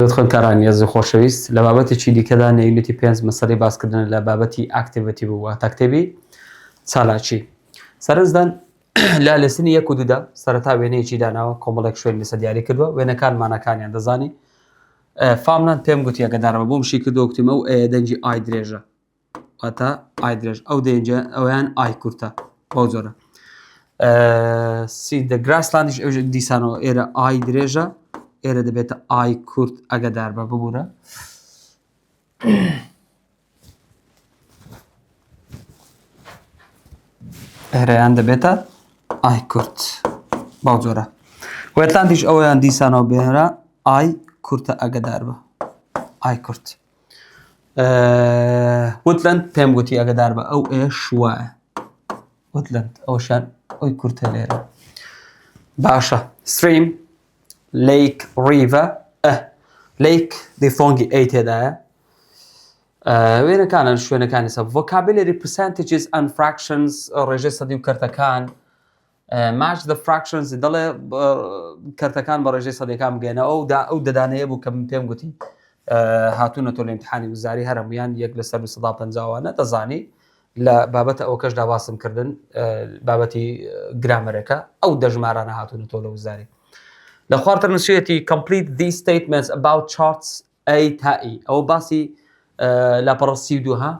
خوێندکارانی هێزی خۆشەویست لە بابەتێکی دیکەدا نەیونیتی پێنج مەسەلەی باسکردن لە بابەتی ئاکتیڤیتی بوو تا کتێبی چالاکی سەرنجدان لە لەسنی 1 و 2 دا سەرەتا وێنەیەکی داناوە کۆمەڵێک شوێن لەسەر دیاری کردووە وێنەکان مانەکانیان دەزانی فامنان پێم گوتی ئەگەدارەوە بۆمشی کردو گوتیمە و دەنگی ئای درێژە واتە ئای درێژ ئەو دەنجە ئەویان ئای کورتە بەو جۆرە سی دە گراسلاندیش ئەو دیسانەوە ئێرە ئای درێژە ئێرە دەبێتە ئای کورت ئەگەدار بە ببوورە ئێرەیان دەبێتە ئای کورت باو جۆرە وێتلاندیش ئەویان دیسانەوە بێنرە ئای کورتە ئەگەدار بە ئای کورت وتلند پێم گوتی ئەگەدار بە ئەو ئێ شوایە وتلند ئەوشان ئەوی کورتە لێرە باشە ستریم lake river lake دەیفۆنگی ئەی تێدایە وێنەکانە شوێنەکانی سە vocabulary percentages and fractions ڕێژەی سەدی و کەرتەکان match the fractions دەڵێ کەرتەکان بە ڕێژەی سەدیەکان بگەێنە ئەو دەدانەیە بوو کە پێم گوتی هاتوونەتۆ لە ئیمتحانی وزاری هەرمویان 1/150 دەزانی لە بابەتە ئەو کەشدا باسم کردن بابەتی گرامەرەکە ئەو دەژمارانە هاتوونەتۆ لە وزاری لە خوارتر نووسێتی complete these statements about charts A تا E ئەو باسی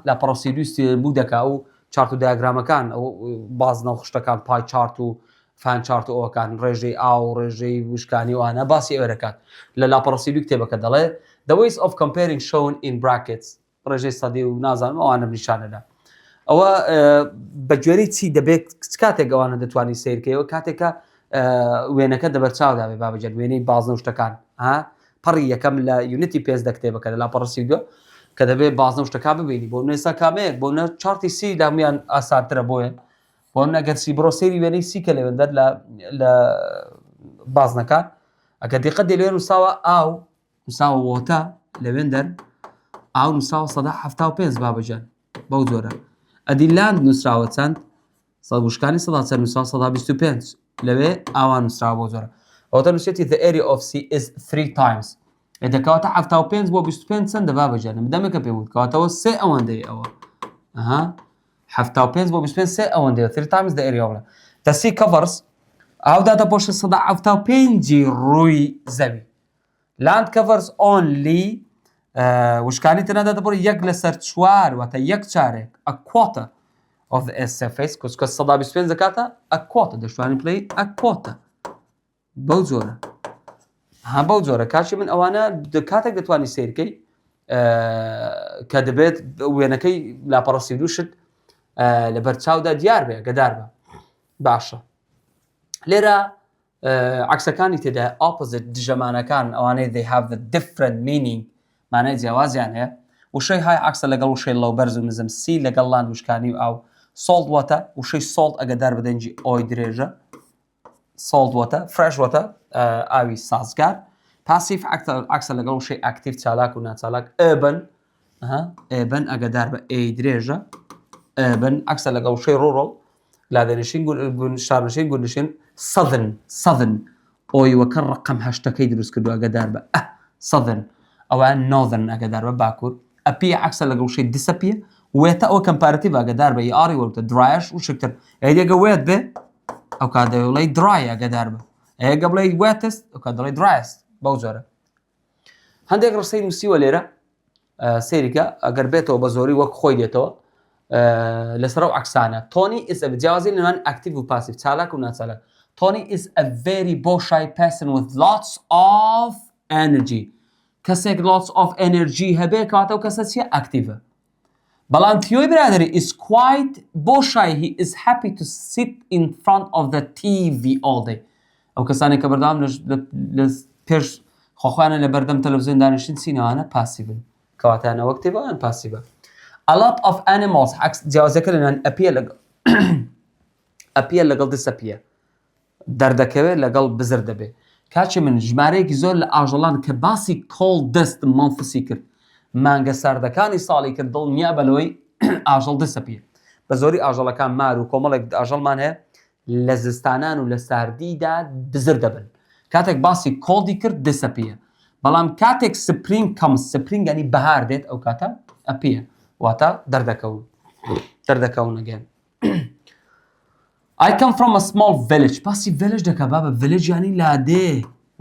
لاپەڕۆسیدوستی بوو دەکا و چارت و دایاگرامەکان ئەو بازنەوە خشتەکان پای چارت و فان چارت و ئەوەکان ڕێژەی ئاو ڕێژەی وشکانی وانە باسی ئەوەکات لە لاپەڕۆسیدو کتێبەکە دەڵێ the ways of comparing shown in brackets ڕێژەی سەدی و نازانم ئەوانە نیشانەدا ئەوە بەگوێرەی چی دەبێت کاتێک ئەوانە دەتوانانی سیرکەوە کاتێکە وێنەکە دەبەرچاودا بێ بابەجێت وێنەی بازنە شتەکان پەڕی یەکەم لە یونیتی پێنج دەکتێبەکە لە لاپەڕۆسیدووە کە دەبێت بازنە شتەکان ببینی بۆ نێستا کامەیەک بۆ نە چارتی سی دامیان ئاسانترە بۆیە بۆ نەگەر سی بڕۆ سێری وێنەی سی کە لەوێندەر لە بازنەکان ئەگە دیقەت دێ لێن نووساوە ئاو نووساوە وۆتە لەوێندەر ئاو نووساوە 175 بابەجان بەو جۆرە ئەدیلاند نووسراوە چەند وشکانی 125 لەوێ ئاوان نووسراوە بۆ جۆرە ئەوتە نووسێتی the area of C is 3 times دەکەواتە 75 بۆ 25 چەندە بابەجانم دەمێکە پێ بوو کەواتەوە سێ ئەوەندەی ئەوە 75 بۆ 25 سێ ئەوەندەیە 3 times the area وڵە the sea covers ئاو دادە پۆشە 175 ڕووی زەوی land covers only وشکانی تەنەداتە بۆ 1/4 واتە 1 چارێک a quarter of the earth's surface کە 125 دەکاتە a quarter دەشتوانی پلەی a quarter بەو جۆرە بەو جۆرە کاچی من ئەوانە کاتێک دەتوانی سیرکەی کە دەبێت وێنەکەی لاپەڕۆسیدووشت لە بەرچاودا دیار بێ گەدار بە باشە لێرە عەکسەکانی تێدا opposite دژەمانەکان ئەوانەی they have the different meaning مانای جیاوازیان هەیە وشەی های عەکسە لەگەڵ وشەی لەو بەرز و نزم سی لەگەڵ لاند وشکانی و ئاو salt water وشەی salt ئەگەدار بەدەنجی ئۆی درێژە salt water fresh water ئاوی سازگار passive عەکسە لەگەڵ وشەی ئاکتیڤ چالاک و ناچالاک ئێبن ئەگەدار بە ئێ درێژە ئێبن عەکسە لەگەڵ وشەی rural لادەنشین شارنشین گوندنشین southern ئۆیوەکە ڕقم هەشتەکەی دروست کردو ئەگەدار بە southern ئەوە northern ئەگەدار بە باکوور ئەپیە عەکسە لەگەڵ وشەی دیسەپیە وێتە ئەوە کەمپارەتیڤ ئەگەدار بە ئاری وەرتە درایش وشکتر ئەیدێگە وێت بێ ئەو کات دەوڵی درای ئەگەدار بە ئەگە بڵێ وێتست ئەو کات دەڵێ درایست بەو جۆرە هەندێک ڕستەی نووسیوە لێرە سێریکە ئەگەر بێتەوە بە زۆری وەک خۆی دێتەوە لەسەر ئەو عەکسانە تۆنی is جیاوازی لەناوان ئاکتیڤ و پاسیڤ چالاک و ناچالاک تۆنی is a very بۆشای person with lots of energy کەسێک lots of energy هەبێ کاتە و کەسە چیە ئاکتیڤە بەڵام تیۆی برادری is quite بۆشای he is happy to sit in front of the TV all day ئەو کەسانی کە بەردەوام لە پێش خۆخوانە لە بەردەم تەلەڤیزیۆن دانیشتن چینەوانە پاسیڤن کەواتانەوە کتێبەوەیان پاسیڤە a lot of animals جیاوازەکە لەناوان ئەپیە لەگەڵ دسەپیە دەردەکەوێت لەگەڵ بزر دەبێ کاچی من ژمارەیەکی زۆر لە ئاژەڵان کە باسی کۆڵ دەست مانفسی کرد مانگە ساردەکانی ساڵی کرد دڵنیا بەلەوەی ئاژەڵ دسەپیە بە زۆری ئاژەڵەکان مار و کۆمەڵێک ئاژەڵمان هەیە لە زستانان و لە ساردیدا بزر دەبن کاتێک باسی کۆڵدی کرد دسەپیە بەڵام کاتێک سپرینگ کەم سپرینگ ینی بەهار دێت ئەو کاتە ئەپیە واتە دەردەکەون ئەگەن. I come from a small village. باسی village دەکە بابە village ینی لادێ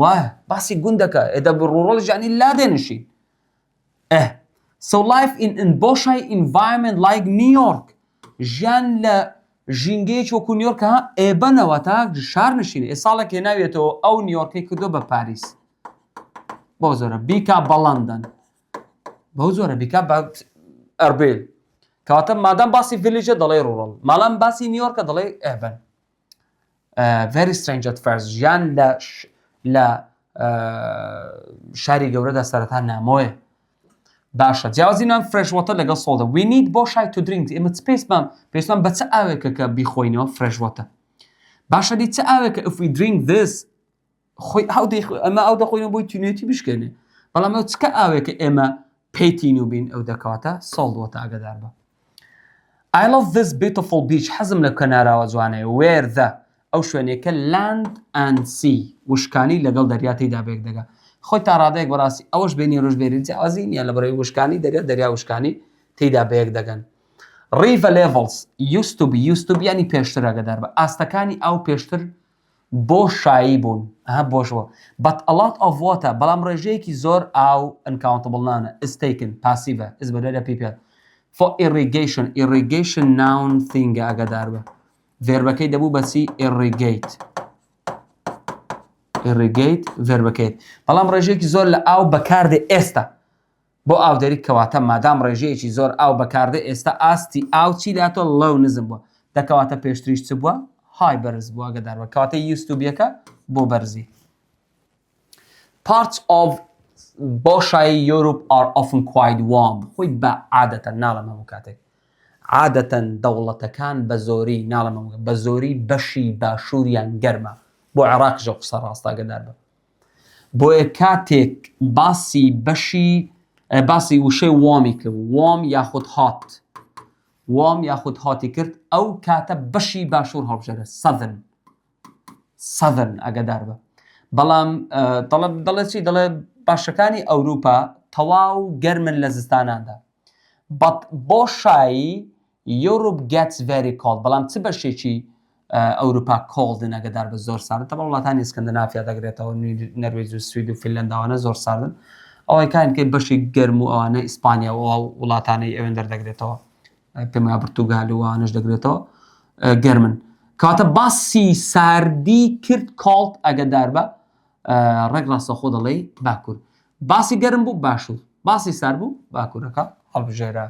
وایە باسی گوندەکە ئێدە ڕۆڵ ینی لادێ نشین. So life in بۆشای environment like New York ژیان لە ژینگەیەکی وەکو نیویۆرک ها ئێبەنەوە تا شار نشینە ئێ ساڵێک هێناوێتەوە ئەو نیویۆرکەی کردو بە پاریس بۆ زۆرە بیکا بە لەندەن بۆ زۆرە بیکا بە ئەربیل کەواتە مادام باسی village دەڵێ ڕۆڵ ماڵام باسی نیویۆرکە دەڵێ ئێبەن. very strange at first ژیان لە شاری گەورەدا سەرەتا نامۆیە. باشە جیاوازینان فرێش واتە لەگەڵ سۆڵدە we need بۆشای to drink ئێمە پێویستمان بە چ ئاوێکە کە بیخۆینەوە فرێش واتە باشە دی چ ئاوێکە if we drink this خۆی ئەمە ئەو دەخۆینەوە بۆی تونێتی بشکێنێ بەڵام ئەو چکە ئاوێکە ئێمە پێیتین و بین ئەو دەکەواتە سۆڵد واتە ئاگدار بە. I love this beautiful beach حەزم لە کەناراوە جوانەیە where the ئەو شوێنێکە land and sea وشکانی لەگەڵ دەریاتیدا بێک دەگا خۆی تا ڕادەیەک بەڕاستی ئەوەش بینی ڕۆژبێری جیاوازی نیە لە بەرەوەی وشکانی دەریا وشکانی تێیدا بەیەک دەگەن. river levels used to be ینی پێشتر ئاگدار بە ئاستەکانی ئەو پێشتر بۆشایی بوون بۆشەوە but a lot of water بەڵام ڕێژەیەکی زۆر ئاو uncountable نانە is taken passive is بەدەرە پێ for irrigation noun thing ئاگدار بە ڤێربەکەی دەبوو بەچی irrigate ڤێربەکەیت بەڵام ڕێژەیەکی زۆر لە ئاو بەکاردێ ئێستا بۆ ئاودەری کەواتە مادام ڕێژەیەکی زۆر ئاو بەکاردێ ئێستا ئاستی ئاو چی لاتۆ لەو نزم بووە دەکەواتە پێشتریش چ بووە های بەرز بووە ئاگداربە کەواتە یوستوبیەکە بۆ بەرزی. parts of بۆشایی Europe are often quite warm خۆی بە عادەتەن ناڵم هەموو کاتێک عادەتەن دەوڵەتەکان بە زۆری ناڵم بە زۆری بەشی باشووریان گەرمە بۆ عێراقیشە قسە ڕاستە ئاگدار بە بۆیە کاتێک باسی وشەی وامی کرد وام یاخود هاتی کرد ئەو کاتە بەشی باشوور هەڵبژێرە southern ئاگدار بە بەڵام دەڵێ چی دەڵێ باشەکانی ئەوروپا تەواو گەرمن لە زستاناندا but بۆشایی Europe gets very cold بەڵام چ بەشێکی ئەوروپا کۆڵدن ئەگەدار بە زۆر ساردن تەبە وڵاتانی ئسکەندنافیا دەگرێتەوە نەروێژ و سوید و فینلەنداوانە زۆر ساردن ئەوەی کاینکە بەشی گەرم و ئەوانە ئیسپانیا و وڵاتانی ئەوێن دەردەگرێتەوە پێم وایە پورتوگال و ئەوانەش دەگرێتەوە گەرمن کەواتە باسی ساردی کرد کۆڵد ئەگەدار بە ڕێک ڕاستە خۆ دەڵێ باکوور باسی گەرم بوو باشوور باسی سار بوو باکوورەکە هەڵبژێرە.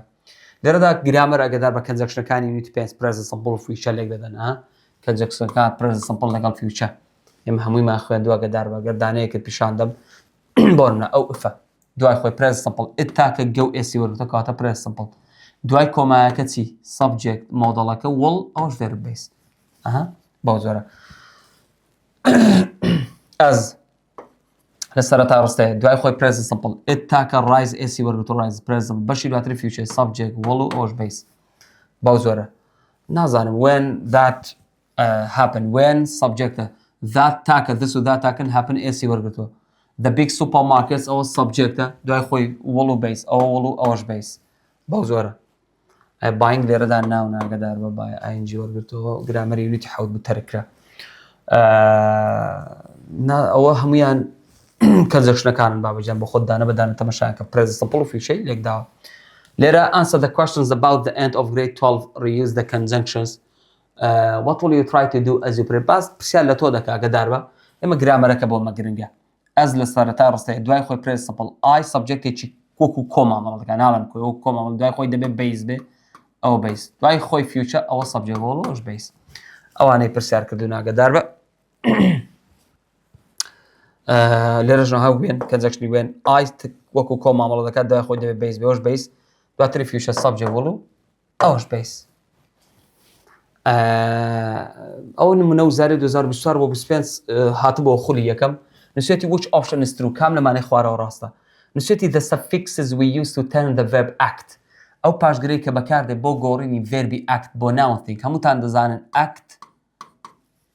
لێرەدا گرامەر ئاگدار بە کەنجەکشنەکانی یونیتی 5 present simple و future لێک دەدەن کەنجەکشنەکان present simple لەگەڵ future ئێمە هەموویمان خوێندووە ئاگدار بە گەردانەیەکت پیشاندەم بۆ نمونە ئەو ئفە دوای خۆی present simple ئتاکە گەو ئێسی وەرگتە کەواتە present simple دوای کۆمایەکە چی subject مۆدەڵەکە وڵ ئەوش verb base بەو زۆرە ئەز لە سەرەتا ڕستەیە دوای خۆی present simple ئتاکە rise ئێسی وەرگتە rise present بەشی دواتری future subject وڵ و ئەوش base بەو زۆرە نازانم when that happen when subject that تاکە this و that تاکەن happen ئێسی وەرگتەوە the big supermarkets ئەوە subjectە دوای خۆی وڵ و base ئەوە وڵ و ئەوش base بەو زۆرە باینگ لێرەدا ناو ناگەدار بە بای ئاینجی وەرگرتەوە گرامەری یونیتی حەوت بتەرکرا ئەوە هەمویان کەنجەکشنەکانن بابەجان بۆ خۆتدانە بەدانە تەمەشایان کە present simple و future لێکداوە. لێرە answer the questions about the end of grade 12 reuse the conjunctions what will you try to do as you prepare باس پرسیار لە تۆ دەکا ئاگدار بە ئێمە گرامەرەکە بۆمە گرنگە ئەز لە سەرەتا ڕستەیە دوای خۆی present simple I subjectێکی وەکو کۆمامەڵ دەکە ناڵم کۆی وەکو کۆمامەڵ دوای خۆی دەبێت base بێ ئەوە base دوای خۆی future ئەوە subject وڵ و ئەوش base ئەوانەی پرسیار کردوون ئاگدار بە لێرەژنەوە هەو وێن کەنجەکشنی وێن ئای وەکو کۆمامەڵە دەکات دوای خۆی دەبێت بەیس بێ ئەوش بەیس دواتری فیوشە سەبجێ وڵ و ئەوش بەیس. ئەو نمونە وزارەی 2024 بۆ 25 هاتبەوە خولی یەکەم نووسێتی which option is true کام لەمانەی خوارەوە ڕاستە نووسێتی the suffixes we use to turn the verb act ئەو پاشگرەی کە بەکاردێت بۆ گۆڕینی verbi act بۆ noun thing هەمووتان دەزانن act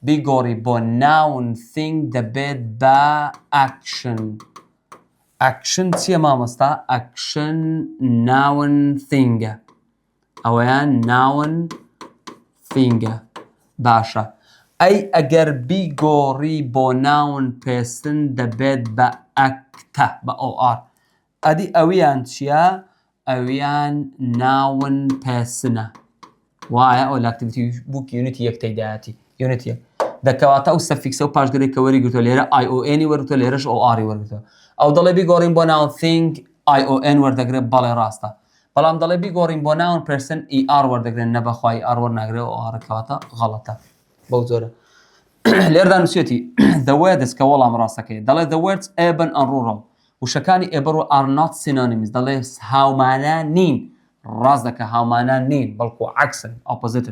بیگۆڕی بۆ noun thing دەبێت بە action action چیە مامۆستا action noun thingە ئەوەیان noun thingە باشە ئەی ئەگەر بیگۆڕی بۆ noun person دەبێت بە ئەکتە بە OR ئەدی ئەویان چییە ئەویان noun personە وایە ئەو لە ئەکتیڤیتی بووک یونیتی یەک تێدایەتی یونیتی یەک دەکەواتە ئەو سەفیکسە و پاشگەرەی کە وەریگرتووە لێرە ION وەرگرتووە لێرەش OR وەرگرتووە ئەو دەڵێ بیگۆڕین بۆ noun thing ION وەردەگرێت بەڵێ ڕاستە بەڵام دەڵێ بیگۆڕین بۆ noun person ER وەردەگرێت نەبەخوای ER وەرناگرێت OR کەواتە غەڵەتە بەو جۆرە لێردا نووسێتی the words کە وەڵام ڕاستەکەی دەڵێ the words urban and rural وشەکانی urban are not synonyms دەڵێ هاومانە نین ڕاست دەکە هاومانە نین بەڵکو عەکسن opposite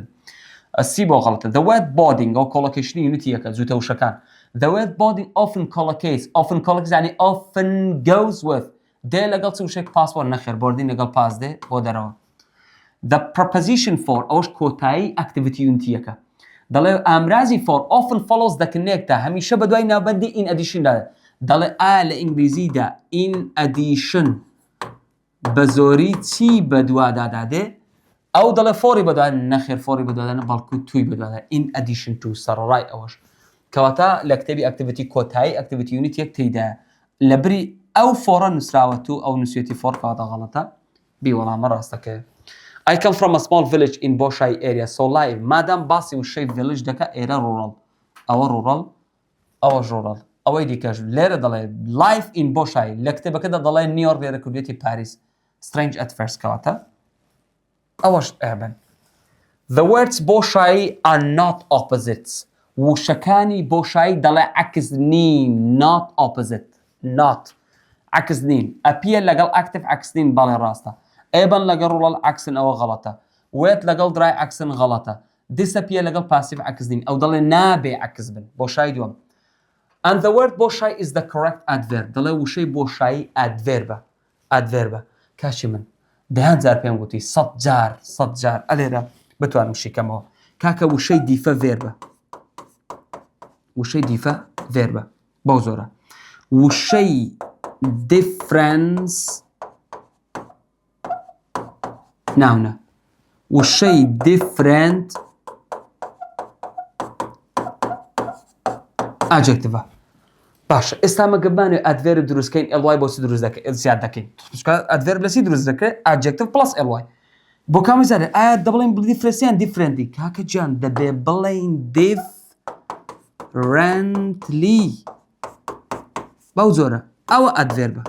سی بۆ غەڵەتە the word boarding ئەو کۆڵۆکیشنی یونیتی یەکە جوتە وشەکان the word boarding often collocates یعنی often goes with دێ لەگەڵ چ وشێک پاسپۆرت نەخێر بۆردین لەگەڵ پاس دێ بۆ دەرەوە the preposition for ئەوش کۆتایی activity یونیتی یەکە دەڵێ ئامرازی for often follows دەکنێکتە هەمیشە بە دوای ناوبەندی in addition دا دەڵێ ئایا لە ئینگلیزیدا in addition بە زۆری چی بە دووادادادێ ئەو دەڵێ فۆری بەدوای نەخێر فۆری بەدوادانە بەڵکو توی بەدوادە in addition to سەرڕای ئەوەش کەواتە لە کتێبی ئەکتیڤیتی کۆتایی ئەکتیڤیتی یونیت یەک تێیدایە لە بری ئەو فۆڕە نووسراوە تو ئەو نووسێتی فۆر کەواتە غەڵەتە بیوەڵامە ڕاستەکەی I come from a small village in Boshai area so live مادام باسی وشەی village دەکە ئێرە rural ئەوە rural ئەوەش rural ئەوەی دیکەش لێرە دەڵێ life in Boshai لە کتێبەکەدا دەڵێ نیویۆرک لێرە کردوێتی پاریس strange at first کەواتە ئەوەش urban the words Boshai are not opposites وشەکانی بۆشایی دەڵێ عەکس نین not opposite not عەکس نین ئەپیە لەگەڵ active عەکس نین بەڵێ ڕاستە ئێبن لەگەڵ ڕوڵەڵ عەکسن ئەوە غەڵەتە وێت لەگەڵ درای عەکسن غەڵەتە دیسەپیە لەگەڵ پاسیڤ عەکس نین ئەو دەڵێ نابێ عەکس بن بۆشایی دووەم and the word بۆشای is the correct adverb دەڵێ وشەی بۆشایی adverb کاشی من دەیان جار پێم گوتی سەد جار ئەلێرە بتوانم شیکەمەوە کاکە وشەی دیفە ڤێربە وشەی دیفە ڤێربە بەو زۆرە وشەی difference ناونە وشەی different adjective باشە ئێستا مەگەبانێ ئەدڤێرب دروستکەین ئەڵوای بۆ چی دروست دەکەین زیاد دەکەین ئەدڤێرب لە چی دروست دەکرێت adjective plus ئەڵوای بۆ کامی زارێ ئایا دەبڵین دیفرەنسیان دیفرەنتی کاکە گیان دەبێ بڵین differently بەو جۆرە ئەوە ئەدڤێربە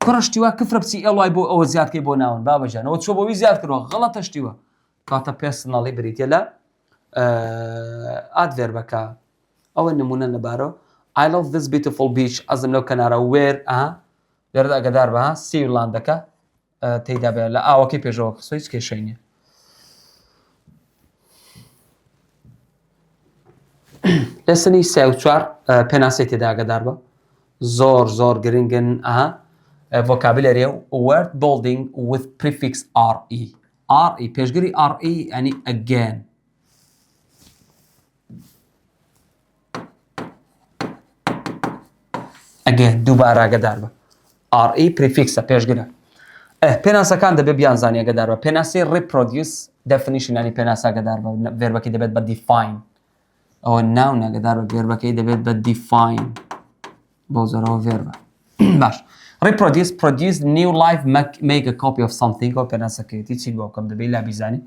کوڕشتیوە کفرە بچی ئەڵوای بۆ ئەوە زیادکەی بۆ ناون بابەجان ئەوە چۆ بۆوی زیاد کردەوە غەڵەتە شتیوە کاتە پێرسناڵی بریتە لە ئەدڤێربەکە ئەوە نمونە لەبارەوە I love this beautiful beach ئەزم لەو کەنارە where لێرەدا ئەگەدار بە سیرلاندەکە تێیدا بێ لە ئاوەکەی پێشەوە قسە هیچ کێشەی نییە لە سنی 34 پێناسی تێدا ئەگەدار بە زۆر گرنگن vocabulary word building with prefix re پێشگری re ینی again دووبارە ئەگەدار بە re prefixە پێشگرە پێناسەکان دەبێ بیانزانی ئەگەدار بە پێناسی reproduce definition ینی پێناسە ئەگەدار بە ڤێربەکەی دەبێت بە define ئەوە ناو نەگەدار بە ڤێربەکەی دەبێت بە define بۆ زۆرەوە ڤێربە باش reproduce produce new life make a copy of something ئەو پێناسەکەیەتی چی بۆ بکەم دەبێت لا بیزانی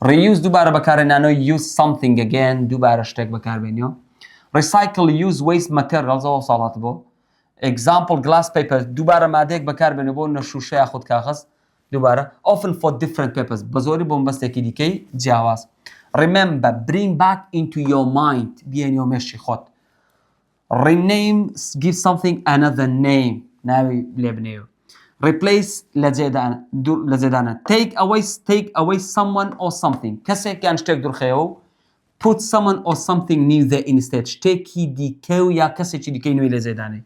reuse دووبارە بەکارهێنانەوە use something again دووبارە شتێک بەکاربێنیەوە recycle use waste materials ئەوە ساڵات بۆ example glass paper دووبارە مادەیەک بەکاربێنێ بۆ نەشوشە یاخود کاغەز دووبارە often for different purpose بە زۆری بۆ مەبەستێکی دیکەی جیاواز remember bring back into your mind بیێنیەوە مێشی خۆت rename give something another name ناوی لێ بنێوە replace لە جێدانە take away someone or something کەسێک یان شتێک دوورخەیەوە put someone or something new there instead شتێکی دیکە و یا کەسێکی دیکەی نوێی لە جێدانێ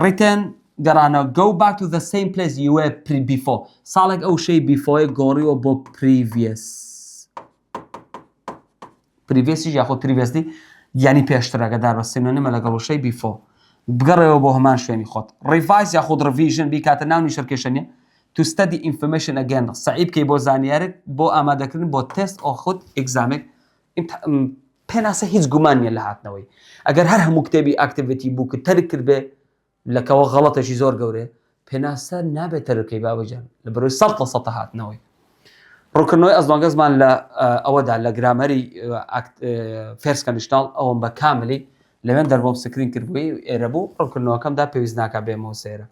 return گەڕانە go back to the same place you were before ساڵێک ئەو شەی before گۆڕیوە بۆ previous یاخۆ previously یعنی پێشتر ئەگەدار بە سینۆنیمە لەگەڵ وشەی before بگەڕێەوە بۆ هەمان شوێنی خۆت ریڤایز یاخود ڕڤیژن بیکاتە ناو نیشەرکێشەنیە to study information again سعی بکەی بۆ زانیارێک بۆ ئامادەکردن بۆ تست ئۆ خود ئێگزامێک پێناسە هیچ گومانیە لە هاتنەوەی ئەگەر هەر هەموو کتێبی ئاکتیڤیتی بووکە تەرک کرد بێ لەکەوە غەڵەتێکی زۆر گەورێ پێناسە نابێت تەرکەی بابەجان لە بەرەوەی 100% هاتنەوەی ڕوونکردنەوەی ئەزڵۆنگە زمان لە ئەوەدا لە گرامەری فێرس کەنیشناڵ ئەوم بە کاملی لەوێن دەربۆم سکرین کردبووی ئێرە بوو ڕوونکردنەوەکەمدا پێویست ناکە بێمەوە سێرە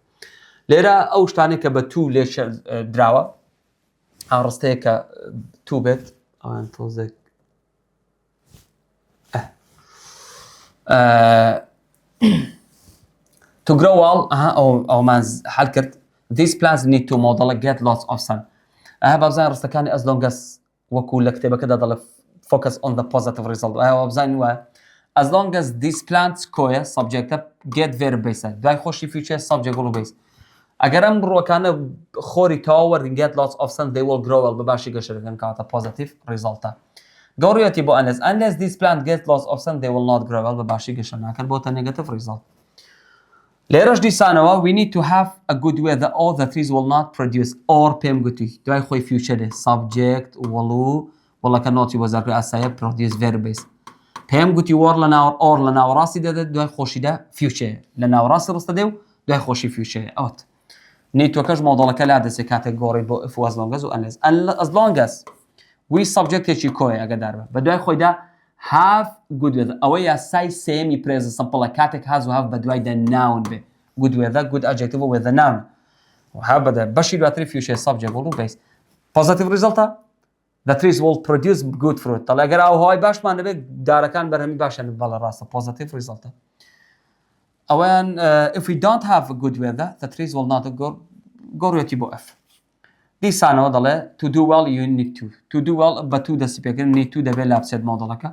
لێرە ئەو شتانێک کە بە تو لێ دراوە ئاڕستەیە کە تو بێت ئەوان تۆزێک to grow well ئەو ماز حەل کرد these plants need to model get lots of sun بابزان ڕستەکانی as long as وەکو لە کتێبەکەدا دەڵێ focus on the positive result بابزانی وایە as long as these plants کۆیە subjectە get verb base دوای خۆشی future subject و base ئەگەر ئەم ڕووەکانە خۆری تەواو get lots of sun they will grow well بەباشی گەشەکەن کاتە positive result گەوڕیەتی بۆ unless these plants get lots of sun they will not grow well بەباشی گەشە ناکەن بۆتە negative result لێرەش دیسانەوە we need to have a good weather or the trees will not produce or پێم گوتی دوای خۆی future subject وڵەکە نۆتی بۆ زارکە ئاسایە produce verb base پێم گوتی or لە ناوەڕاستی دەدێت دوای خۆشیدا future لە ناوەڕاستی ڕستە دێ و دوای خۆشی future ئەوت نیتوەکەش مۆدەڵەکە لا دەسێ کاتێک گۆڕی بۆ if as long as و as long as we subjectێکی کۆیە ئەگەدار بە بە دوای خۆیدا have good weather ئەوە یاسای سێمی present simple کاتێک has و have بە دوایدا noun بێ good weather good adjective with the noun و have بەدە بەشی دواتری future subject و base positive result the trees will produce good fruit طەڵ ئەگەر ئاوهەوای باشمان دەبێت دارەکان بەرهەمی باشن بەڵە ڕاستە positive result ئەوەیان if we don't have good weather the trees will not گۆڕێتی بۆ F دیسانەوە دەڵێ to do well you need to do well بە تو دەستی پێکردن need to دەبێت لا بچێت مۆدەڵەکە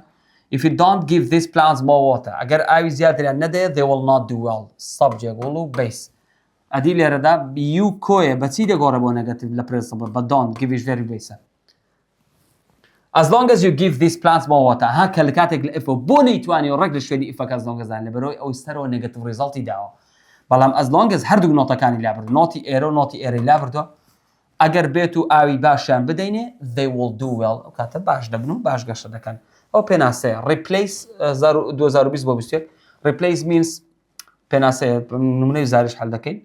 if you don't give these plants more water ئەگەر ئاوی زیاتریان نەدەیێت they will not do well subject و base ئەدی لێرەدا you کۆیە بەچی دەگۆڕە بۆ negative لە principle بە don't give is very base as long as you give these plants more water ها کە لە کاتێک لە if بۆ نەیتوانی و ڕێک لە شوێنی ئیفەکە as long as لە بەرەوەی ئەو ستەرەوە negative result داوە بەڵام as long as هەردوو نۆتەکانی لا بردو نۆتی ئێرە و نۆتی ئێرەی لا بردووە ئەگەر بێت و ئاوی باشیان بدەینێ they will do well ئەو کاتە باش دەبن و باش گەشە دەکەن ئەو پێناسەیە replace 2020 بۆ بستێت replace means پێناسەیە نمونەی زاریش هەڵ دەکەین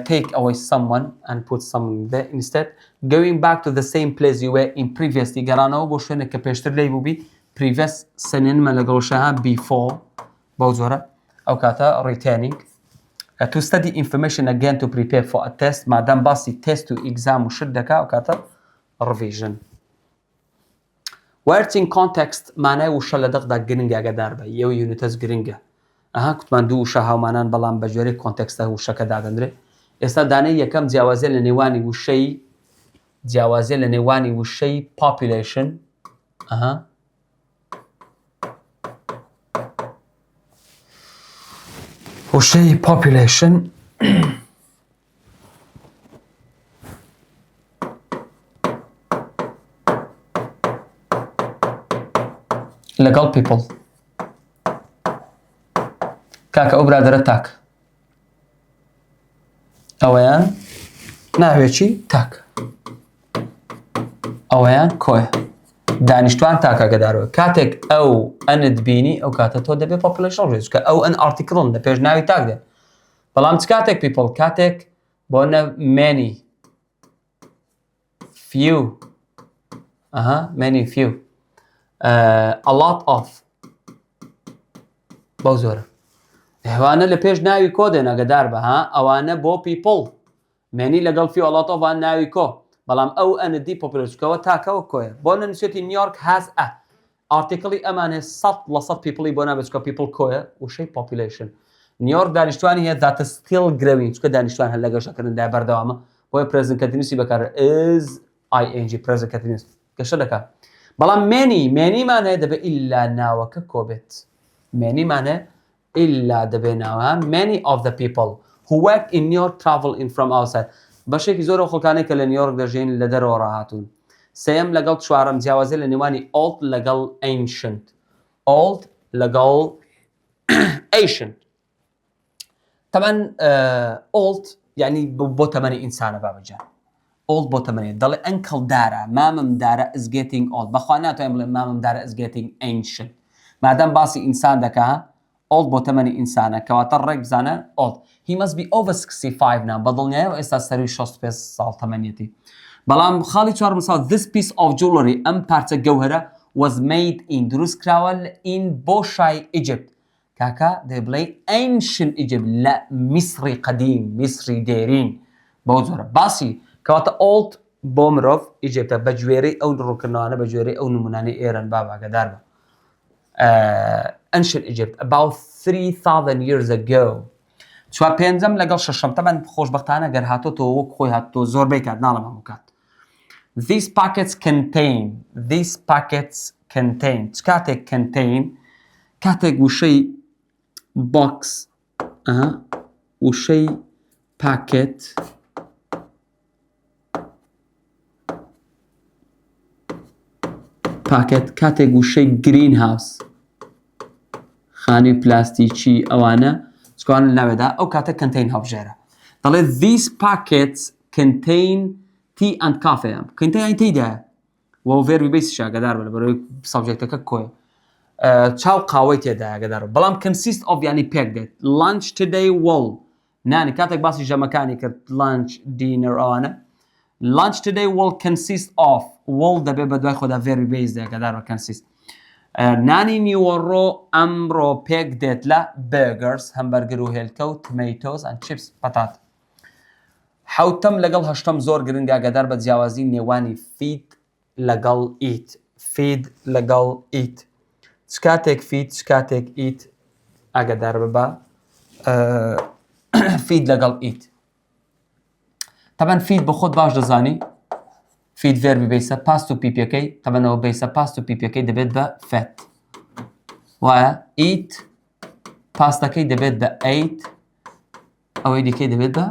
take away someone and put someone there instead going back to the same place you were in previously گەڕانەوە بۆ شوێنێک کە پێشتر لێی بووبی previous سنێنمە لەگەڵشەها before بەو جۆرە ئەو کاتە retaining to study information again to prepare for a test مادام باسی test و exam و شت دەکا ئەو کاتە revision words in context مانای وشە لە دەقدا گرنگە ئەگەدار بە یەو یونیتەس گرنگە ئەها کوتمان دوو وشە هاومانان بەڵام بە جۆرەی کۆنتێکستە وشەکە دادەندرێت ئێستا دانەی یەکەم جیاوازیە لە نێوانی وشەی population وشەی population لەگەڵ people کاکە ئەو برادەرە تاک ئەوەیان ناوێکی تاک ئەوەیان کۆیە دانیشتوان تاکەگەدارەوە کاتێک ئەو ئەنت بینی ئەو کاتە تۆ دەبێت population ڕێزکە ئەو ئەن ئارتیکڵن لە پێش ناوی تاک دێت بەڵام چ کاتێک people کاتێک بۆ نە many few many few a lot of بەو زۆرە ئەوانە لە پێش ناوی کۆ دێن ئەگەدار بە ئەوانە بۆ people many لەگەڵ few a lot of وان ناوی کۆ بەڵام ئەو ئەندی پۆپولەشکەوە تاکەوە کۆیە بۆ نەنووسێتی نیویۆرک has a ئارتیکڵی ئەمانێ 100% پیپڵی بۆ نابێتکە پیپڵ کۆیە وشەی population نیویۆرک دانیشتوانی هەیە داتە still growing چکە دانیشتوان هەر لە گەشەکردندا بەردەوامە بۆیە present continuous بەکارە is ing present continuous گەشە دەکات بەڵام many مانەیە دەبێت ئیلا ناوەکە کۆ بێت many مانە ئیلا دەبێت ناوە many of the people who work in New York travel in from outside بەشێکی زۆر خۆکانێک کە لە نیویۆرک دەژین لە دەرەوە ڕاهاتوون سێم لەگەڵ چوارەم جیاوازی لە نێوانی old لەگەڵ ancient old لەگەڵ ancient طبعا old يعني بۆ تەمەنی ئینسانە بابەجان old بۆ تەمەنی دەڵێ ئەنکڵ دارە مامم دارە is getting old بەخوا ناتوانین بڵێ مامم دارە is getting ancient مادام باسی ئینسان دەکا old بۆ تەمەنی ئینسانە کەواتە ڕێک بزانە old he must be over 65 now بەدڵنیایەوە ئێستا سەروی 65 ساڵ تەمەنیەتی بەڵام خاڵی چوار مساڵ this piece of jewelry ئەم پارچە گەوهرە was made in دروست کراوە in بۆشای ئیجپت کاکا دەبڵێ ancient Egypt لە میسری قەدیم میسری دێرین بەو جۆرە باسی کەواتە old بۆ مرۆڤ ئیجپتە بە گوێرەی ئەو ڕووکردنەوانە بە گوێرەی ئەو نمونانەی ئێرەن باباگەدار بە ancient Egypt about 3000 years ago چوار پێنجەم لەگەڵ شەشەم تەمەن خۆشبەختانە گەر هاتۆتەوە وەک خۆی هاتۆ زۆربەی کات ناڵم هەموو کات these packets contain چ کاتێک contain کاتێک وشەی box وشەی packet کاتێک وشەی green house خانی پلاستیکی ئەوانە چکوان ناوێدا ئەو کاتە contain هەڵبژێرە دەڵێ these packets contain tea and coffee contain تێیدایە وە verbi base ئاگادار بە بەرەوەی سەبجێکتەکە کۆیە چاو قاوەی تێدایە ئاگادار بەڵام consist of یعنی پێک دێت lunch today will نانی کاتێک باسی ژەمەکانی کرد lunch dinner ئەوانە lunch today will consist of will دەبێت بە دوای خۆدا verbi base دێ ئاگادار بە consist نانی نیوەڕۆ ئەمڕۆ پێک دێت لە burgers هەمبەرگر و هێلکە و tomatoes and chips پەتات حوتەم لەگەڵ هەشتەم زۆر گرنگە ئاگادار بە جیاوازی نێوانی feed لەگەڵ eat feed لەگەڵ eat چ کاتێک feed چ کاتێک eat ئاگادار ببە feed لەگەڵ eat تەبەن feed بە خۆت باش دەزانی feed verbi base past و ppەکەی تەبەنەوە base past و ppەکەی دەبێت بە fed وایە eat پاستەکەی دەبێت بە ate ئەوەی دیکەی دەبێت بە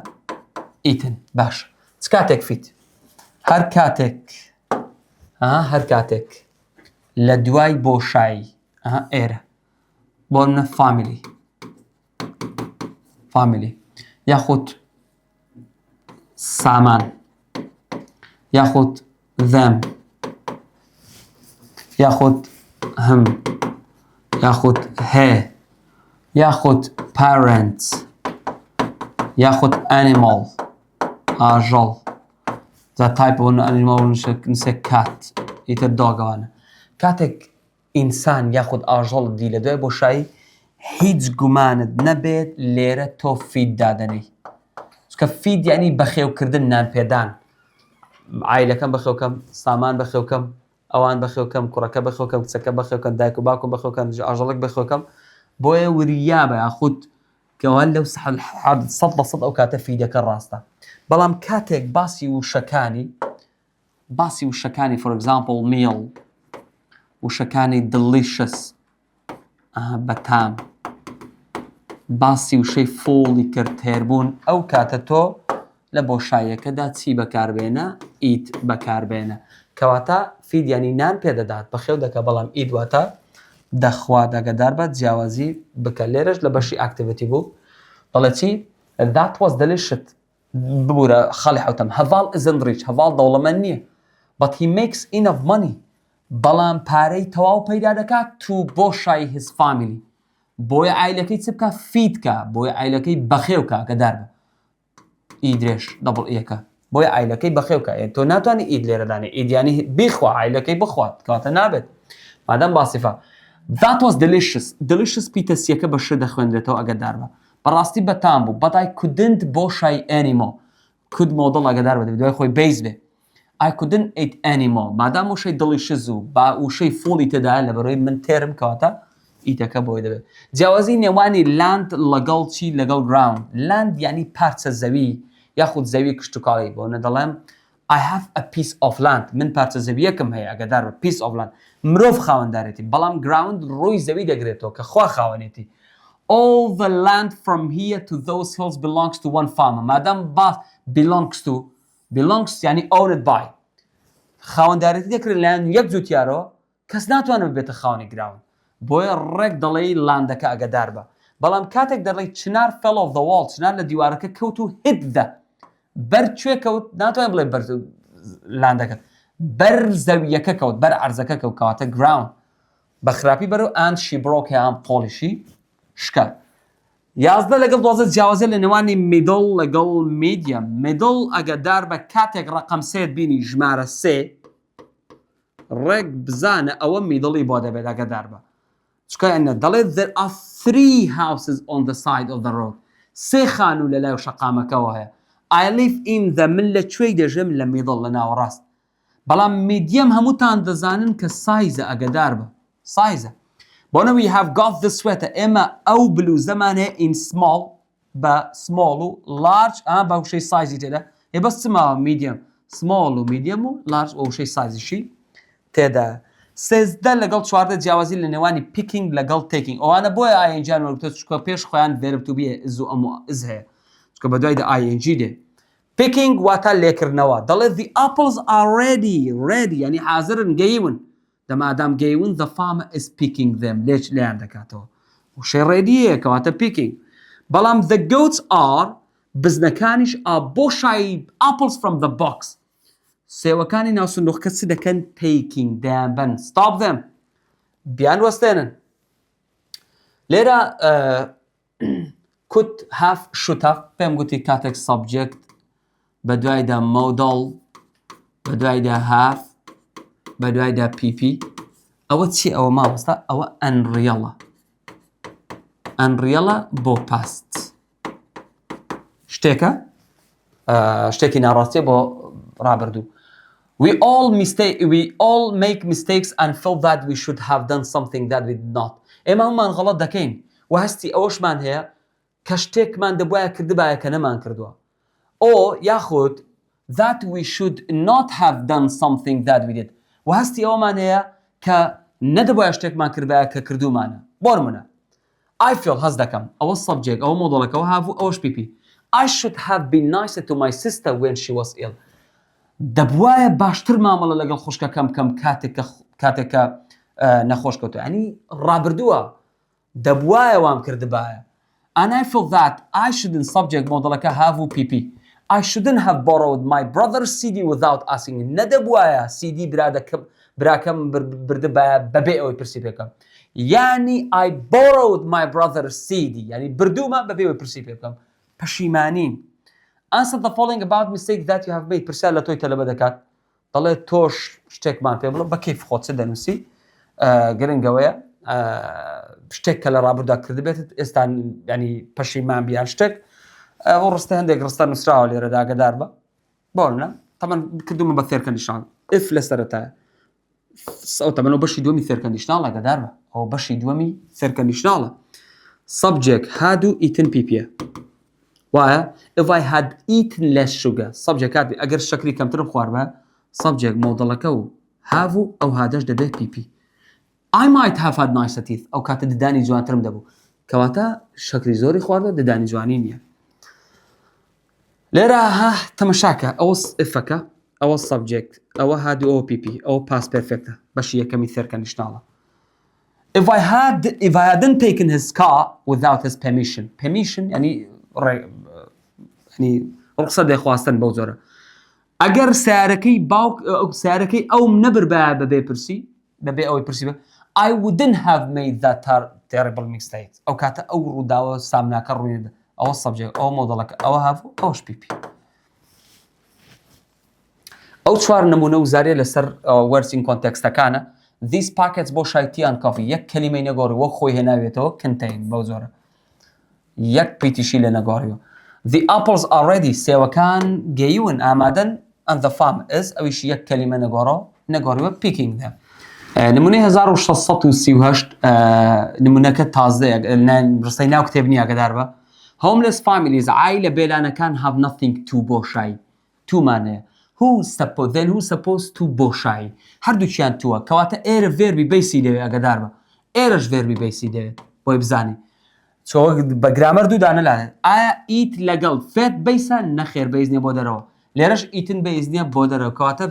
eaten باش چ کاتێک feed هەر کاتێک لە دوای بۆشایی ئێرە بۆ منە family یاخود سامان یاخود them یاخود him یاخود he یاخود parents یاخود animal ئاژەڵ the type of animal نسێ cat ئیتر دۆگەوانە کاتێک ئینسان یاخود ئاژەڵ دی لە دوای بۆشایی هیچ گومانت نەبێت لێرە تۆ feed دادەنەی چکە feed یعنی بەخێوکردن نانپێدان عایلەکەم بەخێوکەم سامان بەخێوکەم ئەوان بەخێوکەم کوڕەکە بەخێوکەم کچەکە بەخێوکەم دایک و باوکم بەخێوکەم ئاژەڵک بەخێوکەم بۆیە ورییا بە یاخود کەوان لەو 100% ئەو کاتە feedەکە ڕاستە بەڵام کاتێک باسی وشەکانی for example meal وشەکانی delicious بەتام باسی وشەی فۆڵی کرد هێربوون ئەو کاتە تۆ لە بۆشاییەکەدا چی بەکاربێنە ئیت بەکاربێنە کەواتە feed ینی نان پێدەدات بەخێو دەکە بەڵام ئیت واتە دەخوا دەگەدار بە جیاوازی بکە لێرەش لە بەشی activity بوو دەڵێ چی that was delicious ببوورە خاڵی حوتەم هەڤاڵ isn't rich هەڤاڵ دەوڵەمەند نییە but he makes enough money بەڵام پارەی تەواو پەیدا دەکات تو بۆشای his family بۆیە عایلەکەی چ بکە feed کە بۆیە عایلەکەی بەخێوکە گەدار بە ئیدرێش دەبڵ ئیەکە بۆیە عایلەکەی بەخێوکە تۆ ناتوانانی ئید لێرەدانێ ئیدیانی بیخوا عایلەکەی بخوات کەواتە نابێت مادەم باسیفە that was delicious پیتەسیەکە بە شر دەخوێنرێتەوە ئەگەدار بە بەڕاستی بەتام بوو but I couldn't بۆشای animal could مۆدڵ ئەگەدار بە دوای خۆی base بێ I couldn't eat animal مادام وشەی delicious و با وشەی فۆڵی تێدایە لە بەرەوەی من تێرم کەواتە ئیتەکە بۆی دەبێت جیاوازی نێوانی land لەگەڵ چی لەگەڵ ground land یعنی پارچە زەوی یاخود زەوی کشتتوکاڵی بۆ نەدەڵێم I have a piece of land من پارچە زەویەکم هەیە ئەگەدار بە piece of land مرۆڤ خاوەندارێتی بەڵام ground ڕووی زەوی دەگرێتەوە کە خوا خاوەنێتی all the land from here to those hills belongs to one farmer مادام باس belongs یعنی owned by خاوەندارێتی دەکرێت لایەن یەک جوتیارەوە کەس ناتوانێت بێتە خاوەنی ground بۆیە ڕێک دەڵێی لاندەکە ئەگەدار بە بەڵام کاتێک دەڵێ چنار fell off the wall چنار لە دیوارەکە کەوت و hit the بەر کوێ کەوت ناتوانین بڵێ بەر لاندەکە بەر زەویەکە کەوت بەر عەرزەکە کەوت کەواتە ground بە خراپی بەرەو and she broke her arm پۆڵیشی شکا 11 لەگەڵ 12 جیاوازە لە نێوانی middle لەگەڵ medium middle ئەگەدار بە کاتێک ڕقم 3 بینی ژمارە 3 ڕێک بزانە ئەوە میدڵی بۆ دەبێت ئەگەدار بە چکە ئەنە دەڵێت there are 3 houses on the side of the road 3 خانوو لە لای شەقامەکەەوە هەیە I live in the من لە کوێی دەژەم لە میدڵ لە ناوەڕاست بەڵام میدیەم هەمووتان دەزانن کە سایزە ئەگەدار بە سایزە بۆنە we have got the sweater ئێمە ئەو بلوزەمان هەیە in small بە small و large بە وشەی سایزی تێدا ێ بەس چماوە medium small و medium و large بە وشەی سایزیشی تێدا 13 لەگەڵ 14 جیاوازی لە نێوانی picking لەگەڵ taking ئەوانە بۆیە ING وەرگتە چکە پێش خۆیان verb to be is و ئەمە is هەیە چکە بە دوای ING دێ picking واتە لێکردنەوە دەڵێت the apples are ready یعنی حازرن گەیون دەمادام گەیون the farmer is picking them لێیان دەکاتەوە وشەی ڕێدیە کەواتە picking بەڵام the goats are بزنەکانیش بۆ شای apples from the box سێوەکانی ناو سندوقەکە چ دەکەن taking دەیان بن stop them بیان وەستێنن لێرە could have should have پێم گوتی کاتێک subject بە دوایدا modal بە دوایدا have بە دوایدا pp ئەوە چی ئەوە ماوەستا ئەوە ئەنڕیەڵە بۆ past شتێکە شتێکی ناڕاستیە بۆ ڕابردوو We all make mistakes and feel that we should have done something that we did not. ئێمە هەمومان غەڵەت دەکەین و هەستی ئەوەشمان هەیە کە شتێکمان دەبوایە کردبایە کە نەمان کردووە یاخود that we should not have done something that we did و هەستی ئەوەمان هەیە کە نەدەبوایە شتێکمان کردبایە کە کردومانە بۆ نمونە I feel هەست دەکەم ئەوە subject ئەوە مۆدڵەکەەوە هابوو ئەوەش pp I should have been nicer to my sister when she was ill دەبوایە باشتر مامەڵە لەگەڵ خوشکەکەم کەم کاتێکە نەخۆش کەوتو ینی ڕابردووە دەبوایە وام کردبایە and I feel that I shouldn't subject مۆدڵەکە have و pp I shouldn't have borrowed my brother's CD without asking نەدەبوایە CD براکەم بردبایە بەبێ ئەوەی پرسی پێکەم یعنی I borrowed my brother's CD یعنی بردوومە بەبێ ئەوەی پرسی پێکەم پەشیمانین Answer the following about mistakes that you have made. پرسیار لە تۆی تەلەبە دەکات دەڵێت تۆش شتێکمان پێ بڵێ بە کەیف خۆت چ دەنووسی گرنگەوەیە شتێک کە لە ڕابردوودا کردبێتت ئێستا ینی پەشیمان بیان شتێک بۆ ڕستە هەندێک ڕستە نووسراوە لێرەدا ئاگادار بە بۆنە تەمەن کردومە بە فێرکەندیشناڵ if لە سەرەتایە ئەو تەمەنەوە بەشی دووەمی فێرکەندیشناڵ ئاگادار بە ئەوە بەشی دووەمی فێرکەندیشناڵە subject had و eaten pp وایە if I had eaten less sugar subject کاتی ئەگەر شەکری کەمترم خوارد بە subject مۆدڵەکە و have و ئەو هادەش دەبێت pp I might have had nicer teeth ئەو کاتە ددانی جوانترم دەبوو کەواتە شەکری زۆری خواردە ددانی جوانی نییە لێرە تەمەشاکە ئەوە ئفەکە ئەوە subject ئەوە had و ئەوە pp ئەوە past perfectە بەشی یەکەمی فێرکەندیشناڵە if I hadn't taken his car without his permission ینی ڕخسە دەخواستن بەو جۆرە ئەگەر سیارەکەی ئەوم نەبربایە بەبێ پرسی بەبێ ئەوەی پرسی بە I wouldn't have made that terrible mistake ئەو کاتە ئەو ڕووداوە سامناکە ڕوویێندا ئەوە subject ئەوە مۆدڵەکە ئەوە have ئەوەش pp ئەو چوار نمونە وزارێ لەسەر words in context-ەکانە these packets بۆ شایتیان کافی یەک کەلیمەی نەگۆڕی وەک خۆی هێناوێتەوە contain بەو جۆرە یەک پیتیشی لە نەگۆڕیوە The apples are ready سێوەکان گەیون ئامادەن and the farm is ئەویش یەک کەلیمە نەگۆڕیوە picking them نمونەی 1638 نمونەکە تازەیە ڕستەی ناو کتێبنی ئاگادار بە homeless families عایلە بێلانەکان have nothing to بۆ شای تومانەیە who supposed to بۆ شای هەردووچیان تووە کەواتە ئێرە verbi بیسی دەوێت ئاگادار بە ئێرەش verbi بیسی دەوێت بۆی بزانی بە گرامەر دوودانە لاێت ئایا ئیت لەگەڵ فێت بیسە نەخێر بەیزنیە بۆ دەرەوە لێرەش ئیتن بەیزنیە بۆ دەرەوە کەواتە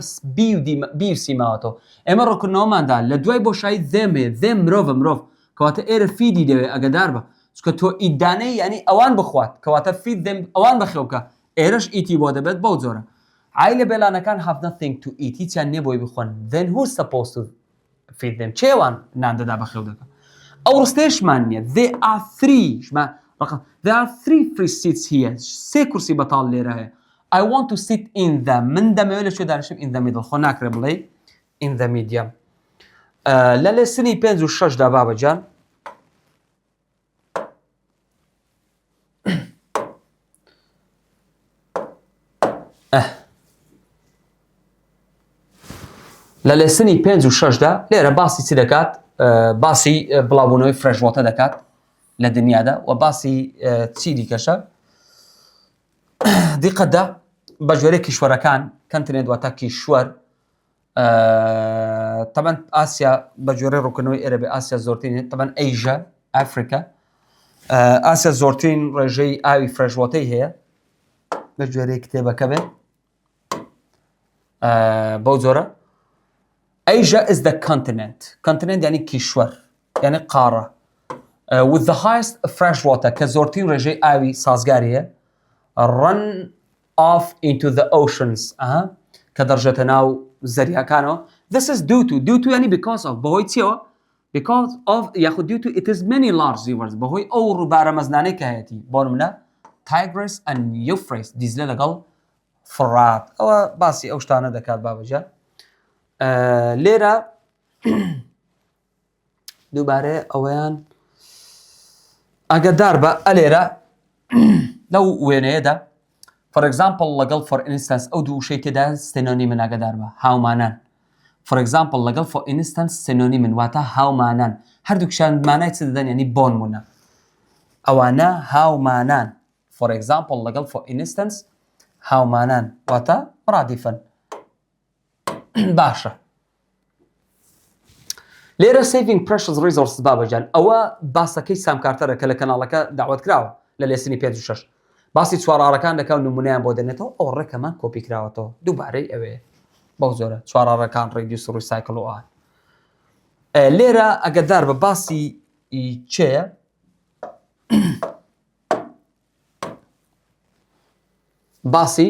بی و سیماوەتەوە ئێمە ڕۆکردنەوەماندا لە دوای بۆشایی دێمێ دێم مرۆڤ کەواتە ئێرە فیدی دەوێت ئەگەدار بە چکە تۆ ئیدانەی ینی ئەوان بخوات کەواتە feed them ئەوان بەخێوکە ئێرەش ئیتی بۆ دەبێت بەو جۆرە ئای لە بێلانەکان have nothing to eat هیچیان نییە بۆی بخۆن then who's supposed to feed them چێوان نان دەدا بەخێو دەکە ئەو ڕستەیەشمان نییە there are three free seats here سێ کورسی بەتاڵ لێرە هەیە I want to sit in them من دەمەوێت لەکوێ دانیشم in the middle خۆ ناکرێ بڵێ in the medium لە لێسنی 5 و 6 دا بابەجان لە لێسنی 5 و 6 دا لێرە باسی چی دەکات باسی بڵاوبوونەوەی فرێژواتە دەکات لە دنیادا و باسی چی دیکەشە دیقەتدا بە ژێرەی کیشوەرەکان کەنتنێت واتە کیشوەر طبعا ئاسیا بە ژێرەی ڕووکردنەوەی ئێرەبێ ئاسیا زۆرترین طبعا ئەیژە ئەفریقا ئاسیا زۆرترین ڕێژەی ئاوی فرێژواتەی هەیە بە ژێرەی کتێبەکە بێ بەو جۆرە Asia is the continent ینی کیشوەر ینی قارە with the highest fresh water کە زۆرترین ڕێژەی ئاوی سازگاری هەیە run off into the oceans کە دەڕژێتە ناو زەریاکانەوە this is due to ینی because of بەهۆی چیەوە because of یاخود due to it is many large rivers بەهۆی ئەو ڕووبارە مەزنانەی کە هەیەتی بۆ نمونە Tigris and Euphrates دیزلە لەگەڵ فرات ئەوە باسی ئەو شتانە دەکات بابەجان لێرە دووبارەیە ئەوەیان ئاگادار بە ئەلێرە لەو وێنەیەدا for example لەگەڵ for instance ئەو دوو شەی تێدا سینۆنیمن ئاگادار بە هاومانان for example لەگەڵ for instance سینۆنیمن واتە هاومانان هەردووکشان مانای چ دەدەن ینی بۆنمونە ئەوانە هاومانان for example لەگەڵ for instance هاومانان واتە ڕادیفن باشە لێرە saving precious resources بابەجان ئەوە باسەکەی سامکارتەرە کە لە کەناڵەکە داوت کراوە لە لێسنی 5 و 6 باسی چوارڕارەکان دەکەون نمونەیان بۆ دێنێتەوە ئەو ڕێکەمان کۆپی کراوەتەوە دووبارەی ئەوەیە بەو زۆرە چوارڕارەکان ڕێدیوس ڕیسایکل و ئان لێرە ئەگەدار بە باسی چێە باسی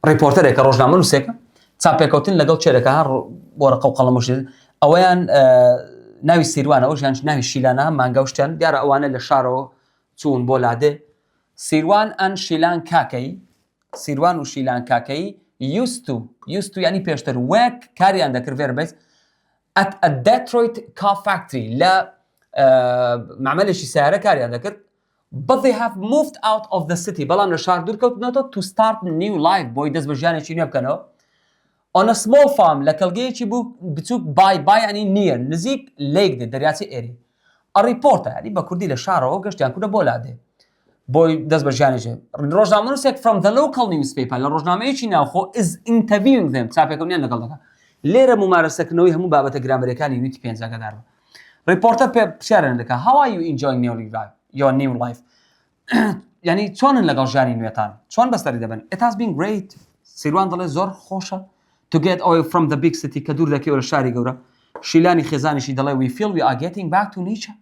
ڕیپۆرتەرێکە ڕۆژنامە نووسێکە چاپێکەوتن لەگەڵ چێرەکە هەر وەرەقە و قەڵەمەش ئەوەیان ناوی سیروانە ئەوژیان ناوی شیلانە مانگەوشتیان دیارە ئەوانە لە شارەوە چوون بۆ لادێ سیروان ئەن شیلان کاکەی سیروان و شیلان کاکەی used to ینی پێشتر وەک کاریان دەکرد ڤێربێت at a Detroit car factory لە معمەلێکی سیارە کاریان دەکرد but they have moved out of the city بەڵام لە شار دوورکەوتنەوە to start new life بۆی دەست بە ژیانێکی نوێ بکەنەوە on a small farm لە کەلگەیەکی بوو بچووک بای ینی نیە نزیک لێک دێ دەریاچی ئێری ئەڕیپۆرتە ینی بە کوردی لە شارەوە گەشتیان کوورە بۆ لادێ بۆی دەست بە ژیانێکی ڕۆژنامە نووسێک from the local newspaper لە ڕۆژنامەیەکی ناوخۆ is interviewing them چاپێکەوتنیان لەگەڵ دەکات لێرە ممارەسەکردنەوەی هەموو بابەتە گرامەریەکانی ویتی پێنجەکەدار بە ڕیپۆرتە پێشیارەن دەکات how are you enjoying your new life ینی چۆنن لەگەڵ ژیانی نوێتان چۆن بەستەری دەبن it has been great سیروان دەڵێ زۆر خۆشە to get away from the big city کە دوور دەکەوە لە شاری گەورە شیلانی خێزانیشی دەڵێ we feel we are getting back to nature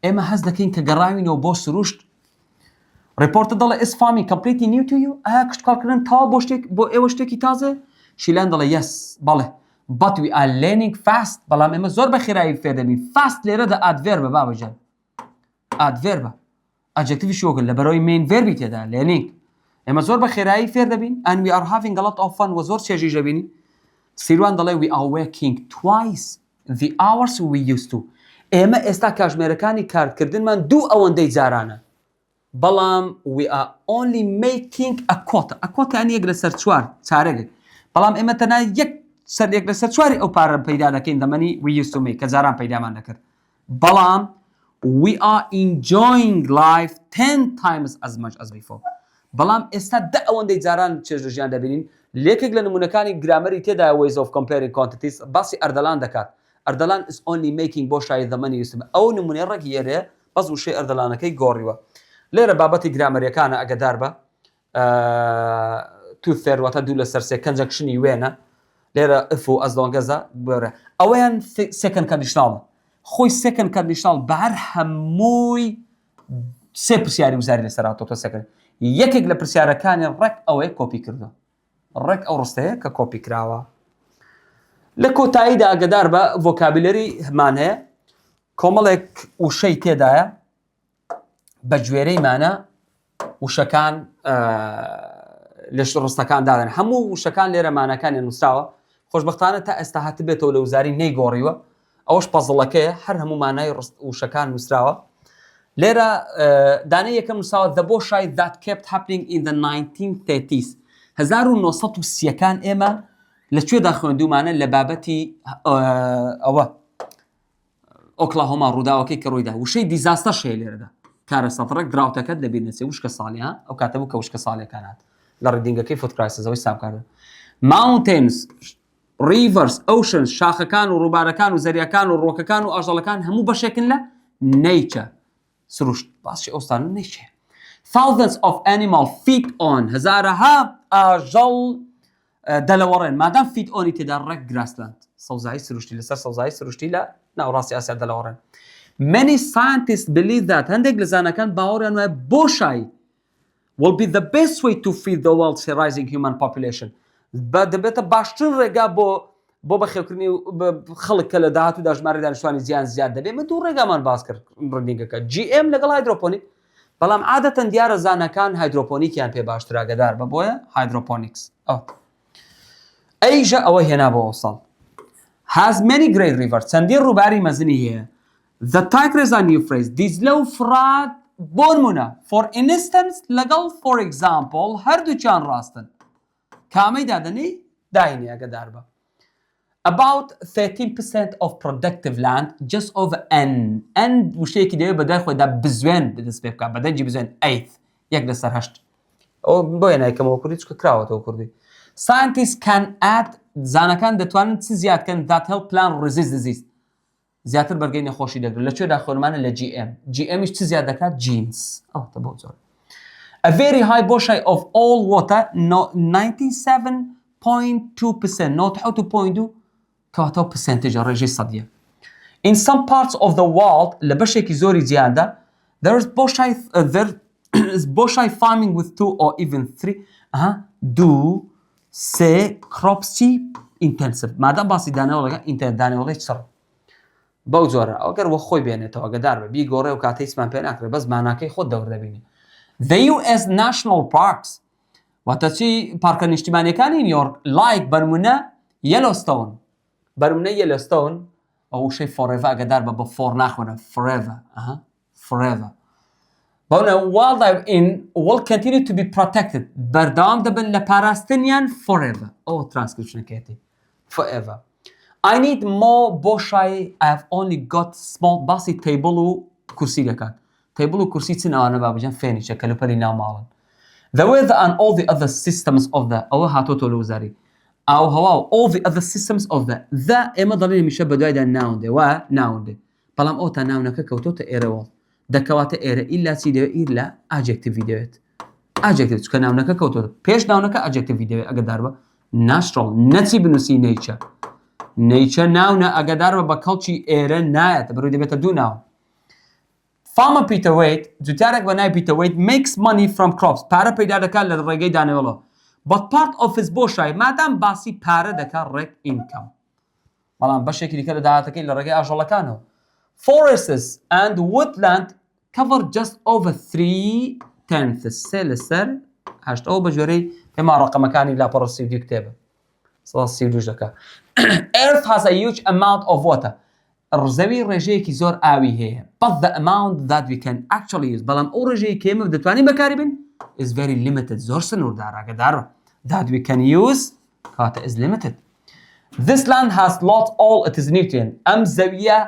ئێمە هەست دەکەین کە گەڕاوینەوە بۆ سروشت ڕیپۆرتە دەڵێ is farming completely new to you ئایا کشتکارکردن تاوا بۆ ئێوە شتێکی تازە شیلان دەڵێ yes بەڵێ but we are learning fast بەڵام ئێمە زۆر بە خێرایی فێر دەبین fast لێرەدا ئادڤێربە بابەجان ئادڤێربە ئەجەکتیڤی شۆگل لە بەرەوەی main verbi تێدا learning ئێمە زۆر بە خێرایی فێر دەبین and we are having a lot of fun و زۆر چێژی ژەبینی سیروان دەڵێ we are working twice the hours we used to ئێمە ئێستا کاتژمێرەکانی کارکردنمان دوو ئەوەندەی جارانە بەڵام we are only making a quota ینی یەک لەسەر چوار چارەگێک بەڵام ئێمە تەنها یەک لەسەر چواری ئەو پارە پەیدا دەکەین دەمەنی we used to make کە جاران پەیدامان دەکرد بەڵام we are enjoying life 10 times as much as before بەڵام ئێستا دە ئەوەندەی جاران چێژ ژیان دەبینین لێکێک لە نمونەکانی گرامەری تێدا ways of comparing quantities باسی ئەردەلان دەکات ئەردەلان is only making بۆ شای دەمەنی یوسم ئەو نمونەی ڕێکی ئێرەیە بەس وشەی ئەردەلانەکەی گۆڕیوە لێرە بابەتی گرامەریەکانە ئەگەدار بە تو ثێرواتە دوو لەسەر سێ کەنجەکشنی وێنە لێرە ئف و ئەزلۆنگەزە بێرە ئەوەیان سێکەن کەندیشناڵە خۆی سێکن کاندیشنال بەهەر هەمووی سێ پرسیاری وزاری لەسەر هاتۆتە سەکرد یەکێک لە پرسیارەکانی ڕێک ئەوەیە کۆپی کردو ڕێک ئەو ڕستەیە کە کۆپی کراوە لە کۆتاییدا ئاگدار بە ڤۆکابولەری هەمان هەیە کۆمەڵێک وشەی تێدایە بە گوێرەی مانە وشەکان لە ڕستەکان دادەن هەموو وشەکان لێرە مانەکانیان نووسراوە خۆشبەختانە تا ئێستا هاتبێتەوە لە وزاری نەیگۆڕیوە ئەوەش پەزڵەکەیە هەر هەموو مانای وشەکان نووسراوە لێرە دانەی یەکەم نووسراوە the boshai that kept happening in the 1930s 1930ەکان ئێمە لەکوێدا خوێندومانە لە بابەتی ئەوە ئۆکلاهۆما ڕووداوەکەی کە ڕوویدا وشەی دیزاستەشەیە لێرەدا کارە سەفرەك دراوتەکەت دەبێت نەچێ وشکە ساڵی ها ئەو کاتە بوو کە وشکە ساڵیەکان هات لە ڕیدینگەکەی فوت کرایسیسەوەی سامکاردن mountains rivers oceans شاخەکان و ڕووبارەکان و زەریاکان و ڕۆکەکان و ئاژەڵەکان هەموو بەشێکن لە nature سروشت باسی ئەوستانە نەیچێ thousands of animal feed on هەزارەها ئاژەڵ دەلەوەڕێن مادام feed on تێدا ڕێک گراسلاند سەوزایی سروشتی لەسەر سەوزایی سروشتی لە ناوڕاستی ئاسیا دەلەوەڕێن many scientists believe that هەندێک لە زانەکان باوەڕیان وایە بۆشای will be the best way to feed the world's rising human population دەبێتە باشترین ڕێگا بۆ بەخێوکردنی خەڵک کە لە داهاتوودا ژمارەی دانیشتوانی زیان زیاد دەبێت من دوو ڕێگامان باس کرد ڕنینگەکە GM لەگەڵ هایدرۆپۆنیک بەڵام عادەتەن دیارە زانەکان هایدرۆپۆنیکیان پێ باشترا گەدار بە بۆیە هایدرۆپۆنیکس ئەیژە ئەوە هێنا بۆ ئەوساڵ has many great rivers چەندین ڕووباری مەزنی هەیە the Tigris and Euphrates دیزلە و فرات بۆ نمونە for instance لەگەڵ for example هەردووچیان ڕاستن کامەی دادنی داینی ئەگەدار بە about 13% of productive land just over n وشەیەکی دەوێت بەدای خۆیدا بزوێن بەدەست پێ بکات بەدەنجی بزوێن 8 یەک لەسەر 8 ئەو بۆیە نایکەمەوە کوردی چکە کراوەتەوە کوردی scientists can add زانەکان دەتوانن چ زیادکەن that help plant resist disease زیاتر بەرگەی نەخۆشی دەگرن لەکوێدا خوێنمانە لە GMش چ زیاد دەکات genes تە بۆ زۆر a very high boshai of all water 97.2% کەواتەوە پرسنتێجە ڕێژەی سەدیە in some parts of the world لە بەشێکی زۆری جیهاندا there is boshai farming with 2 or even 3 crops intensive مادام باسی دانەوەڵەکە دانەوەڵی چڕ بەو جۆرە ئەگەر وە خۆی بێنێتەوە گەدار بە بیگۆڕێ و کاتەیسمان پێ ناکرێت بەس ماناکەی خۆت دەوردەبینی the US national parks واتە چی پارکە نیشتیمانیەکانی نیویۆرک لایک بەرمونە یەلۆستۆن بەرمونە یەلۆستۆن ئەو وشەی فۆڕێڤە ئەگەدار بە فۆڕ ناخوێنە forever بەونە wildlife in will continue to be protected بەردەوام دەبن لە پاراستنیان forever ئەوە ترانسکریپشنەکەیەتی forever I need more boshai I have only got small باسی table و کورسی دەکات table و کورسی چن ئەوانە بابەجان فێنیچە کەلوپەلی ناو ماڵن the weather and all the other systems of the ئەوە هاتۆتۆ لە وزاری ئاو هەوا و all the other systems of the ئێمە دەڵێن میشە بەدوایدا ناوندێ وا ناوندێ بەڵام ئەو تا ناونەکە کەوتۆتە ئێرەوە دەکەواتە ئێرە ئیلا چی دەوێت ئیر لە ئاجێکتیڤی دەوێت ئاجێکتیڤ چکە ناونەکە کەوتۆتە پێش ناونەکە ئاجێکتیڤی دەوێت ئەگەدار بە natural نەچی بنووسی nature ناونە ئەگەدار بە کەڵکی ئێرە نایەتە بەڕووی دەبێتە دوو ناو Farmer Peter Waite جوتیارێک بە ناوی Peter Waite makes money from crops پارە پەیدا دەکات لە ڕێگەی دانەوەڵەوە but part of his boshai مادام باسی پارە دەکات ڕێک income بەڵام بەشێکی دیکە لە داهاتەکەی لە ڕێگەی ئاژەڵەکانەوە forests and woodland cover just over 3/10 سێ لەسەر هەشت ئەو بە ژێرەی پێما ڕقەمەکانی لاپەڕۆسی دی کتێبە 32 دەکات Earth has a huge amount of water ڕزەوی ڕێژەیەکی زۆر ئاوی هەیە but the amount that we can actually use بەڵام ئەو ڕێژەیە کە ئێمە دەتوانین بەکاری بن is very limited زۆر سنووردارە ئاگادارە that we can use کاتە is limited this land has lost all its nutrients ئەم زەویە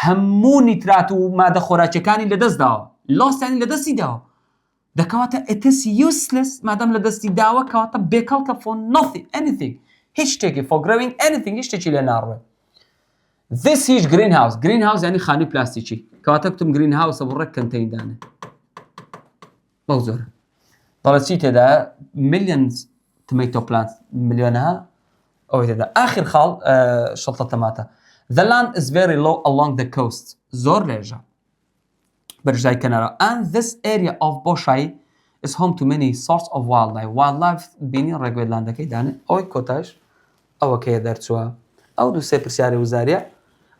هەموو نیترات و مادە خۆراکیەکانی لەدەست داوە لۆستانی لەدەستی داوە دەکەواتە it is useless مادام لەدەستی داوە کەواتە بێکەڵکە for nothing anything هیچ شتێکی for growing anything هیچ شتێکی لێ ناڕوێ this huge greenhouse یعنی خانی پلاستیکی کەواتە کتم greenhouse بۆ ڕێک کەنتەیندانە بەو زۆرە دەڵێت چی تێدا millions tomato plants ملیۆنەها ئەوەی تێدا ئاخر خاڵ شەڵتە تەماتە The land is very low along the coast. زۆر لێژە بەرژای کەنارە. And this area of بۆشایی is home to many sorts of wildlife. Wildlife بینی ڕێگوێ لاندەکەی دانێ ئەوەی کۆتاش ئەوەکەیە دەرچووە. ئەو دوو سێ پرسیاری وزاریە.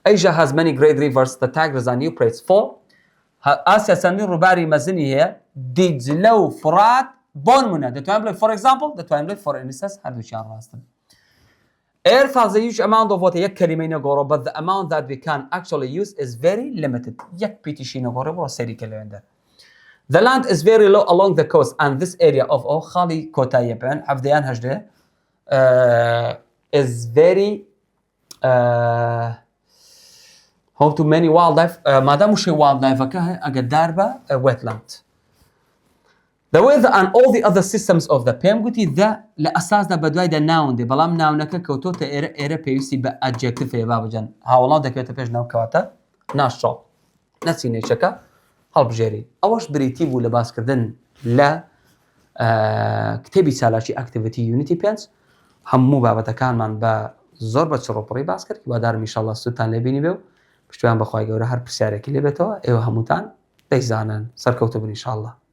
Asia has many great rivers. The Tigris and Euphrates fall. ئاسیا چەندین ڕووباری مەزنی هەیە. دیجلە و فرات بۆن منە. دەتوانین بڵێ for example دەتوانین بڵێ for instance هەردووچیان ڕاستن. Earth has a huge amount of water. یەک کەلیمەی نەگۆڕۆ but the amount that we can actually use is very limited. یەک پیتیشی نەگۆڕێ بڕۆ سەیری کە لەوێندە. The land is very low along the coast and this area of خاڵی کۆتاییە پێیان هەفتەیان هەژدێ is very home to many wildlife. مادام وشەی wildlifeەکە هەیە ئەگەردار بە wetland. The weather and all the other systems of the پێم گوتی the لە ئەساسدا بەدوایدا ناوندێ بەڵام ناونەکە کەوتۆتە ئێرە پێویستی بە ئەجێکتفەیە بابەجان هاوڵاو دەکەوێتە پێش ناو کەواتە ناشۆڵ نەچینێشەکە هەڵبژێری ئەوەش بریتی بوو لە باسکردن لە کتێبی چالاکی ئاکتیڤیتی یونیتی 5 هەموو بابەتەکانمان بە زۆر بە چڕۆپڕی باس کرد وادارم ئینشاڵڵا سوودتان لێبینی بێ و پشتیوان بەخوای گەورە هەر پرسیارێکی لێبێتەوە ئێوە هەمووتان دەیزانن سەرکەوتوو بن ئینشاڵڵا.